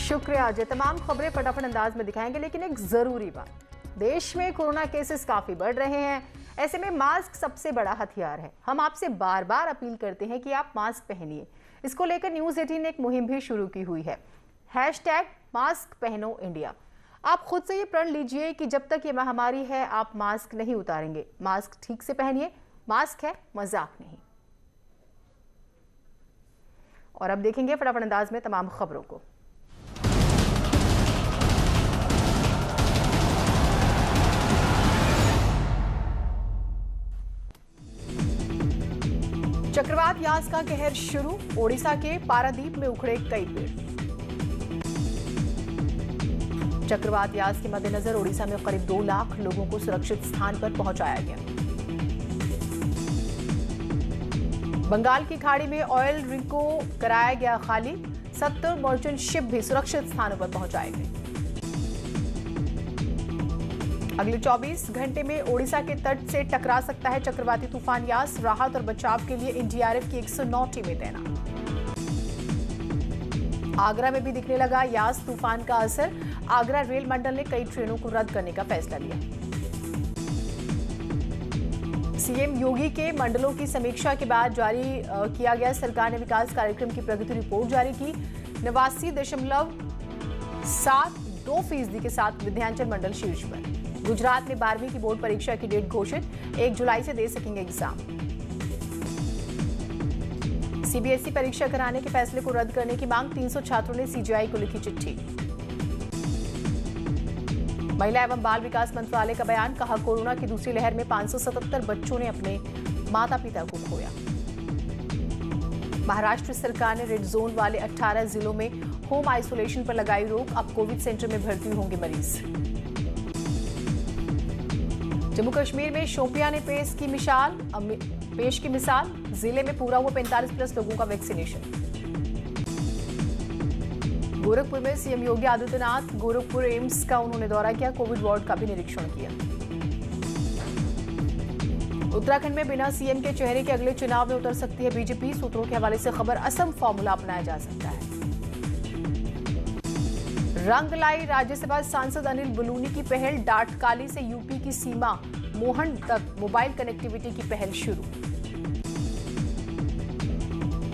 शुक्रिया अजय। तमाम खबरें फटाफट अंदाज में दिखाएंगे, लेकिन एक जरूरी बात, देश में कोरोना केसेस काफी बढ़ रहे हैं। ऐसे में मास्क सबसे बड़ा हथियार है। हम आपसे बार बार अपील करते हैं कि आप मास्क पहनिए। इसको लेकर न्यूज़ 18 ने एक मुहिम भी शुरू की हुई है, #मास्क पहनो इंडिया। आप खुद से ये प्रण लीजिए कि जब तक ये महामारी है आप मास्क नहीं उतारेंगे। मास्क ठीक से पहनिए, मास्क है मजाक नहीं। और अब देखेंगे फटाफट अंदाज में तमाम खबरों को। चक्रवात यास का कहर शुरू, ओडिशा के पारादीप में उखड़े कई पेड़। चक्रवात यास के मद्देनजर ओडिशा में करीब 2 लाख लोगों को सुरक्षित स्थान पर पहुंचाया गया। बंगाल की खाड़ी में ऑयल रिग को कराया गया खाली, 70 मर्चेंट शिप भी सुरक्षित स्थानों पर पहुंचाए गए। अगले 24 घंटे में ओडिशा के तट से टकरा सकता है चक्रवाती तूफान यास। राहत और बचाव के लिए एनडीआरएफ की 109 टीमें तैनात। आगरा में भी दिखने लगा यास तूफान का असर। आगरा रेल मंडल ने कई ट्रेनों को रद्द करने का फैसला लिया। सीएम योगी के मंडलों की समीक्षा के बाद जारी किया गया सरकार ने विकास कार्यक्रम की प्रगति रिपोर्ट जारी की। 89.72% के साथ विंध्याचल मंडल शीर्ष पर। गुजरात में 12वीं की बोर्ड परीक्षा की डेट घोषित, 1 जुलाई से दे सकेंगे एग्जाम। सीबीएसई परीक्षा कराने के फैसले को रद्द करने की मांग, 300 छात्रों ने सीजीआई को लिखी चिट्ठी। महिला एवं बाल विकास मंत्रालय का बयान, कहा कोरोना की दूसरी लहर में 577 बच्चों ने अपने माता पिता को खोया। महाराष्ट्र सरकार ने रेड जोन वाले 18 जिलों में होम आइसोलेशन पर लगाई रोक। अब कोविड सेंटर में भर्ती होंगे मरीज। जम्मू कश्मीर में शोपियां ने पेश की मिसाल, जिले में पूरा हुआ 45+ लोगों का वैक्सीनेशन। गोरखपुर में सीएम योगी आदित्यनाथ, गोरखपुर एम्स का उन्होंने दौरा किया, कोविड वार्ड का भी निरीक्षण किया। उत्तराखंड में बिना सीएम के चेहरे के अगले चुनाव में उतर सकती है बीजेपी। सूत्रों के हवाले से खबर, असम फॉर्मूला अपनाया जा सकता है। रंग लाई राज्यसभा सांसद अनिल बलूनी की पहल, डाटकाली से यूपी की सीमा मोहन तक मोबाइल कनेक्टिविटी की पहल शुरू।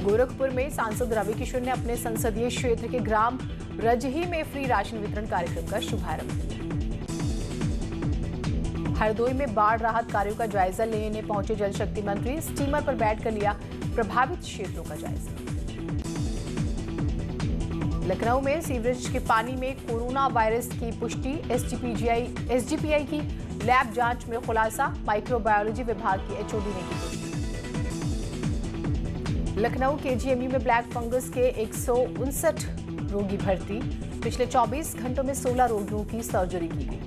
गोरखपुर में सांसद रवि किशोर ने अपने संसदीय क्षेत्र के ग्राम रजही में फ्री राशन वितरण कार्यक्रम का शुभारंभ किया। हरदोई में बाढ़ राहत कार्यों का जायजा लेने पहुंचे जल शक्ति मंत्री, स्टीमर पर बैठकर लिया प्रभावित क्षेत्रों का जायजा। लखनऊ में सीवरेज के पानी में कोरोना वायरस की पुष्टि, एसजीपीआई की लैब जांच में खुलासा, माइक्रोबायोलॉजी विभाग की एचओडी ने की पुष्टि। लखनऊ केजीएमयू में ब्लैक फंगस के 159 रोगी भर्ती, पिछले 24 घंटों में 16 रोगियों की सर्जरी की गई।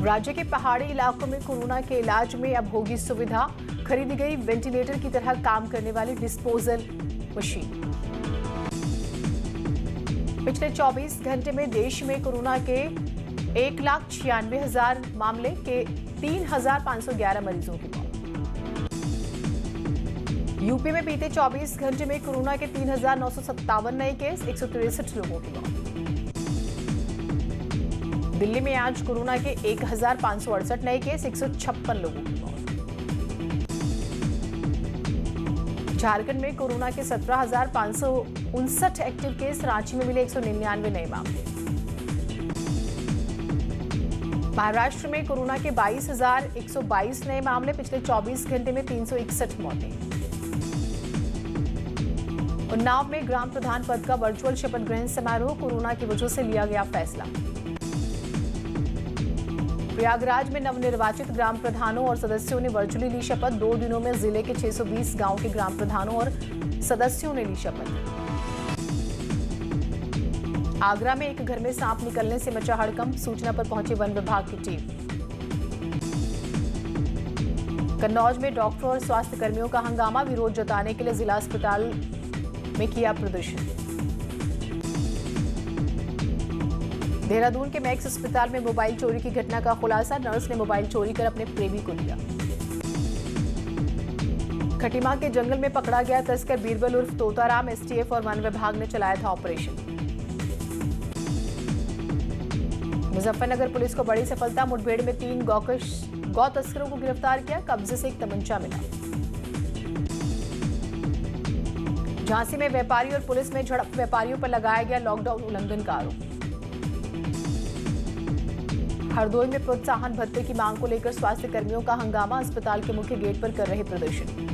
राज्य के पहाड़ी इलाकों में कोरोना के इलाज में अब होगी सुविधा, खरीदी गई वेंटिलेटर की तरह काम करने वाली डिस्पोजल मशीन। पिछले 24 घंटे में देश में कोरोना के 1,96,000 मामले के 3,511 मरीजों की मौत। यूपी में बीते 24 घंटे में कोरोना के 3,957 नए केस, 163 लोगों की मौत। दिल्ली में आज कोरोना के 1,568 नए केस, 156 लोगों की मौत। झारखंड में कोरोना के 17,559 एक्टिव केस, रांची में मिले 199 नए मामले। महाराष्ट्र में कोरोना के 22,122 नए मामले, पिछले 24 घंटे में 361 मौतें। उन्नाव में ग्राम प्रधान पद का वर्चुअल शपथ ग्रहण समारोह, कोरोना की वजह से लिया गया फैसला। प्रयागराज में नवनिर्वाचित ग्राम प्रधानों और सदस्यों ने वर्चुअली ली शपथ। 2 दिनों में जिले के 620 गांव के ग्राम प्रधानों और सदस्यों ने ली शपथ। आगरा में एक घर में सांप निकलने से मचा हड़कंप, सूचना पर पहुंची वन विभाग की टीम। कन्नौज में डॉक्टर और स्वास्थ्य कर्मियों का हंगामा, विरोध जताने के लिए जिला अस्पताल में किया प्रदर्शन। देहरादून के मैक्स अस्पताल में मोबाइल चोरी की घटना का खुलासा, नर्स ने मोबाइल चोरी कर अपने प्रेमी को दिया। खटीमा के जंगल में पकड़ा गया तस्कर बीरबल उर्फ तोताराम। एसटीएफ और वन विभाग ने चलाया था ऑपरेशन। मुजफ्फरनगर पुलिस को बड़ी सफलता, मुठभेड़ में 3 गौ तस्करों को गिरफ्तार किया। कब्जे से एक तमंचा मिला। झांसी में व्यापारी और पुलिस में झड़प, व्यापारियों पर लगाया गया लॉकडाउन उल्लंघन का आरोप। हरदोई में प्रोत्साहन भत्ते की मांग को लेकर स्वास्थ्य कर्मियों का हंगामा, अस्पताल के मुख्य गेट पर कर रहे प्रदर्शन।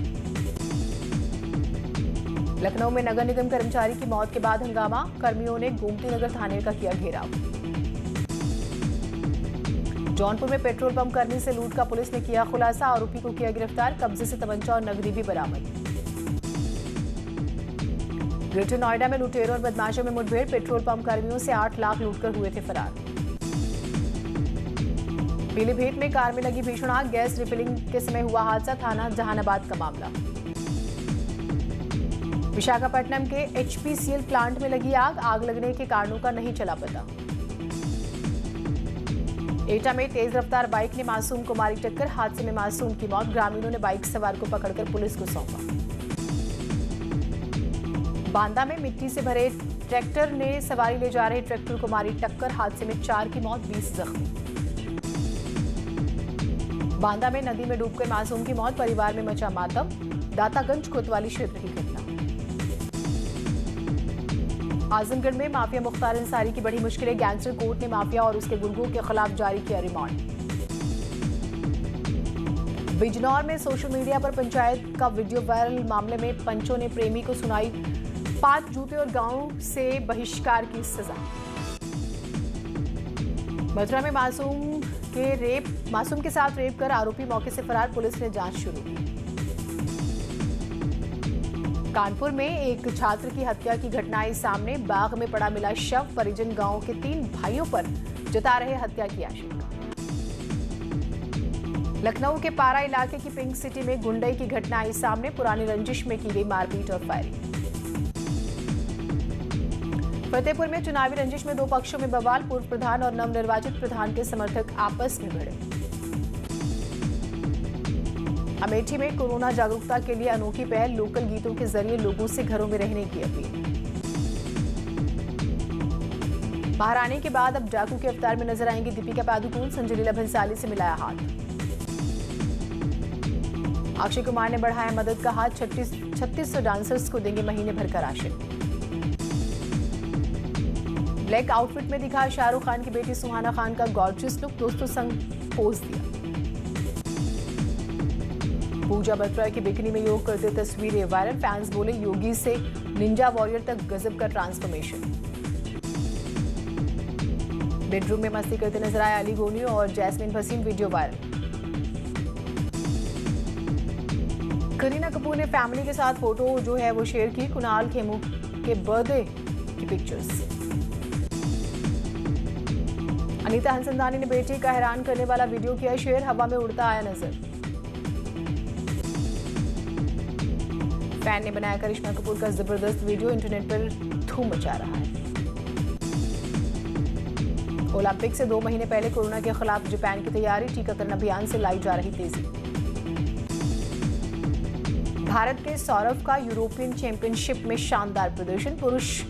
लखनऊ में नगर निगम कर्मचारी की मौत के बाद हंगामा, कर्मियों ने गोमती नगर थाने का किया घेराव। जौनपुर में पेट्रोल पंप कर्मी से लूट का पुलिस ने किया खुलासा, आरोपी को किया गिरफ्तार। कब्जे से तमंचा और नकदी भी बरामद। ग्रेटर नोएडा में लुटेरों और बदमाशों में मुठभेड़, पेट्रोल पंप कर्मियों से 8 लाख लूटकर हुए थे फरार। पीलीभीत में कार में लगी भीषण आग, गैस रिफिलिंग के समय हुआ हादसा, थाना जहानाबाद का मामला। विशाखापट्टनम के एचपीसीएल प्लांट में लगी आग, आग लगने के कारणों का नहीं चला पता। एटा में तेज रफ्तार बाइक ने मासूम को मारी टक्कर, हादसे में मासूम की मौत। ग्रामीणों ने बाइक सवार को पकड़कर पुलिस को सौंपा। बांदा में मिट्टी से भरे ट्रैक्टर ने सवारी ले जा रहे ट्रैक्टर को मारी टक्कर, हादसे में 4 की मौत, 20 जख्मी। बांदा में नदी में डूबकर मासूम की मौत, परिवार में मचा मातम। दातागंज कोतवाली क्षेत्र की घटना। आजमगढ़ में माफिया मुख्तार अंसारी की बड़ी मुश्किलें, गैंगस्टर कोर्ट ने माफिया और उसके गुर्गों के खिलाफ जारी किया रिमांड। बिजनौर में सोशल मीडिया पर पंचायत का वीडियो वायरल, मामले में पंचों ने प्रेमी को सुनाई 5 जूते और गांव से बहिष्कार की सजा। मथुरा में मासूम के साथ रेप कर आरोपी मौके से फरार, पुलिस ने जांच शुरू की। कानपुर में एक छात्र की हत्या की घटना आई सामने, बाग में पड़ा मिला शव, परिजन गांव के 3 भाइयों पर जता रहे हत्या की आशंका। लखनऊ के पारा इलाके की पिंक सिटी में गुंडई की घटना आई सामने, पुरानी रंजिश में की गई मारपीट और फायरिंग। फतेहपुर में चुनावी रंजिश में 2 पक्षों में बवाल, पूर्व प्रधान और नवनिर्वाचित प्रधान के समर्थक आपस में भिड़े। अमेठी में कोरोना जागरूकता के लिए अनोखी पहल, लोकल गीतों के जरिए लोगों से घरों में रहने की अपील। बाहर आने के बाद अब डाकू के अवतार में नजर आएंगी दीपिका पादुकोण, संजय लीला भंसाली से मिलाया हाथ। अक्षय कुमार ने बढ़ाया मदद का हाथ, 3600 डांसर्स को देंगे महीने भर का राशन। ब्लैक आउटफिट में दिखा शाहरुख खान की बेटी सुहाना खान का गॉर्जियस लुक, दोस्तों संग पोज दिया। पूजा बत्रा की बिकनी में योग करते तस्वीरें वायरल, फैंस बोले योगी से निंजा वॉरियर तक गजब का ट्रांसफॉर्मेशन। बेडरूम में मस्ती करते नजर आए अली गोनी और जैस्मिन भसीन, वीडियो वायरल। करीना कपूर ने फैमिली के साथ फोटो जो है वो शेयर की, कुणाल खेमू के बर्थडे की पिक्चर्स। अनीता हंसनदानी ने बेटी का हैरान करने वाला वीडियो किया शेयर, हवा में उड़ता आया नजर। फैन ने बनाया करिश्मा कपूर का जबरदस्त वीडियो, इंटरनेट पर धूम मचा रहा है। ओलंपिक से 2 महीने पहले कोरोना के खिलाफ जापान की तैयारी, टीकाकरण अभियान से लाई जा रही तेजी। भारत के सौरभ का यूरोपियन चैंपियनशिप में शानदार प्रदर्शन, पुरुष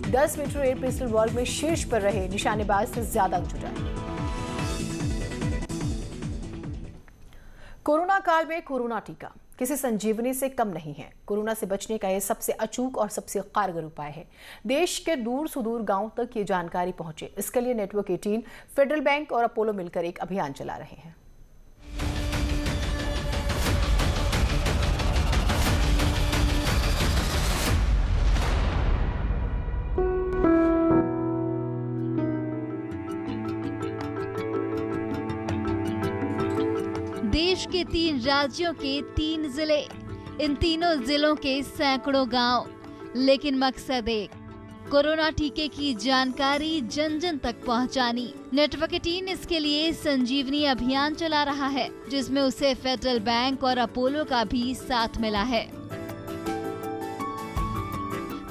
10 मीटर एयर पिस्टल वॉल्ट में शीर्ष पर रहे, निशानेबाज से ज्यादा अंक जुटाए। कोरोना काल में कोरोना टीका किसी संजीवनी से कम नहीं है। कोरोना से बचने का यह सबसे अचूक और सबसे कारगर उपाय है। देश के दूर सुदूर गांव तक ये जानकारी पहुंचे, इसके लिए नेटवर्क 18, फेडरल बैंक और अपोलो मिलकर एक अभियान चला रहे हैं। देश के 3 राज्यों के 3 जिले, इन तीनों जिलों के सैकड़ों गांव, लेकिन मकसद एक, कोरोना टीके की जानकारी जन जन तक पहुंचानी। नेटवर्क 18 इसके लिए संजीवनी अभियान चला रहा है, जिसमें उसे फेडरल बैंक और अपोलो का भी साथ मिला है।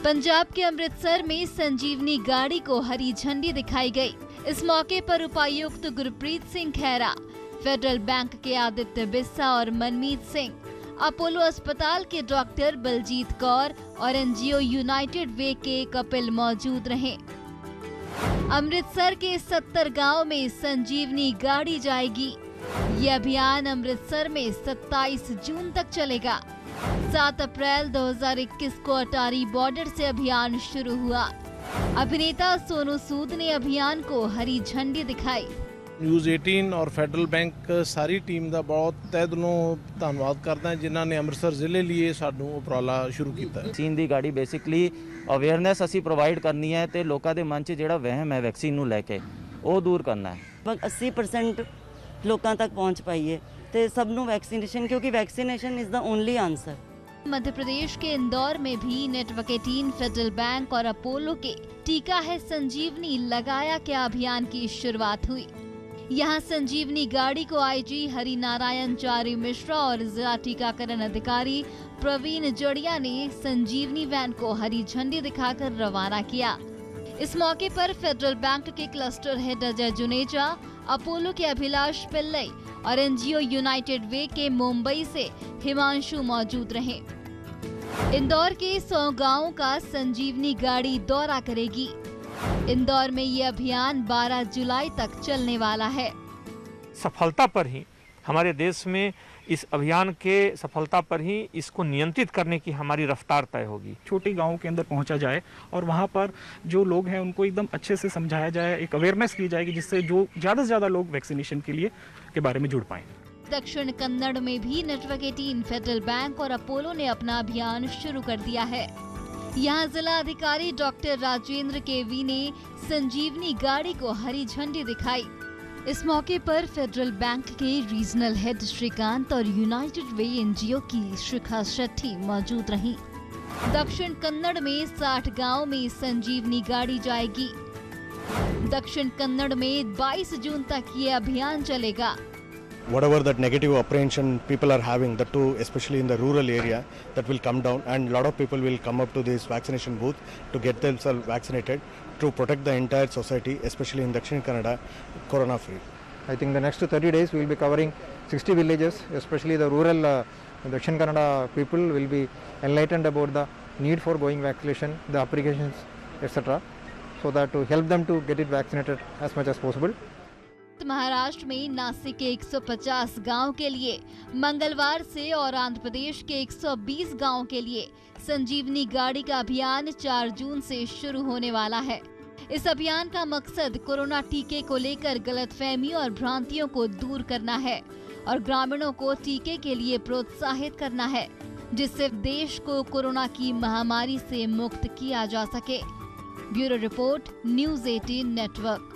पंजाब के अमृतसर में संजीवनी गाड़ी को हरी झंडी दिखाई गई। इस मौके पर उपायुक्त गुरप्रीत सिंह खैरा, फेडरल बैंक के आदित्य बिस्सा और मनमीत सिंह, अपोलो अस्पताल के डॉक्टर बलजीत कौर और एनजीओ यूनाइटेड वे के कपिल मौजूद रहे। अमृतसर के 70 गांव में संजीवनी गाड़ी जाएगी। ये अभियान अमृतसर में 27 जून तक चलेगा। 7 अप्रैल 2021 को अटारी बॉर्डर से अभियान शुरू हुआ। अभिनेता सोनू सूद ने अभियान को हरी झंडी दिखाई। न्यूज़ 18 और ਫੈਡਰਲ ਬੈਂਕ ਸਾਰੀ ਟੀਮ ਦਾ ਬਹੁਤ ਤਹਿ ਦਿਲੋਂ ਧੰਨਵਾਦ ਕਰਦਾ ਹਾਂ ਜਿਨ੍ਹਾਂ ਨੇ ਅੰਮ੍ਰਿਤਸਰ ਜ਼ਿਲ੍ਹੇ ਲਈ ਸਾਨੂੰ ਉਪਰਾਲਾ ਸ਼ੁਰੂ ਕੀਤਾ ਹੈ। ਵੈਕਸੀਨ ਦੀ ਗਾੜੀ ਬੇਸਿਕਲੀ ਅਵੇਅਰਨੈਸ ਅਸੀਂ ਪ੍ਰੋਵਾਈਡ ਕਰਨੀ ਹੈ ਤੇ ਲੋਕਾਂ ਦੇ ਮਨ 'ਚ ਜਿਹੜਾ ਵਹਿਮ ਹੈ ਵੈਕਸੀਨ ਨੂੰ ਲੈ ਕੇ ਉਹ ਦੂਰ ਕਰਨਾ ਹੈ। ਲਗਭਗ 80% ਲੋਕਾਂ ਤੱਕ ਪਹੁੰਚ ਪਾਈਏ ਤੇ ਸਭ ਨੂੰ ਵੈਕਸੀਨੇਸ਼ਨ, ਕਿਉਂਕਿ vaccination is the only answer. Madhya Pradesh के इंदौर में भी नेटवर्क 18, फेडरल बैंक और अपोलो के टीका है संजीवनी लगाया क्या अभियान की शुरुआत हुई। यहाँ संजीवनी गाड़ी को आईजी हरि नारायण चारी मिश्रा और जिला टीकाकरण अधिकारी प्रवीण जड़िया ने संजीवनी वैन को हरी झंडी दिखाकर रवाना किया। इस मौके पर फेडरल बैंक के cluster head Ajay Juneja, Apollo के अभिलाष पिल्लई और एनजीओ यूनाइटेड वे के मुंबई से हिमांशु मौजूद रहे। इंदौर के 100 गांवों का संजीवनी गाड़ी दौरा करेगी। इंदौर में ये अभियान 12 जुलाई तक चलने वाला है। सफलता पर ही हमारे देश में इस अभियान के सफलता पर ही इसको नियंत्रित करने की हमारी रफ्तार तय होगी। छोटे गांवों के अंदर पहुंचा जाए और वहां पर जो लोग हैं उनको एकदम अच्छे से समझाया जाए, एक अवेयरनेस की जाएगी जिससे जो ज़्यादा से ज़्यादा लोग वैक्सीनेशन के बारे में जुड़ पाएं। दक्षिण कन्नड़ में भी नेटवर्क 18, फेडरल बैंक और अपोलो ने अपना अभियान शुरू कर दिया है। यहाँ जिला अधिकारी डॉक्टर राजेंद्र केवी ने संजीवनी गाड़ी को हरी झंडी दिखाई। इस मौके पर फेडरल बैंक के रीजनल हेड श्रीकांत और यूनाइटेड वे एनजीओ की शिखा शेट्टी मौजूद रहीं। दक्षिण कन्नड़ में 60 गांव में संजीवनी गाड़ी जाएगी। दक्षिण कन्नड़ में 22 जून तक ये अभियान चलेगा। Whatever that negative apprehension people are having, that too especially in the rural area, that will come down, and a lot of people will come up to this vaccination booth to get themselves vaccinated to protect the entire society, especially in Dakshin Kannada, corona free. I think the next 30 days we will be covering 60 villages, especially the rural Dakshin Kannada people will be enlightened about the need for going vaccination, the applications, etc., so that to help them to get it vaccinated as much as possible. Maharashtra में नासिक के 150 गांव के लिए मंगलवार से और आंध्र प्रदेश के 120 गांव के लिए संजीवनी गाड़ी का अभियान 4 जून से शुरू होने वाला है। इस अभियान का मकसद कोरोना टीके को लेकर गलतफहमी और भ्रांतियों को दूर करना है और ग्रामीणों को टीके के लिए प्रोत्साहित करना है, जिससे देश को कोरोना की महामारी से मुक्त किया जा सके। Bureau report, news 18 network.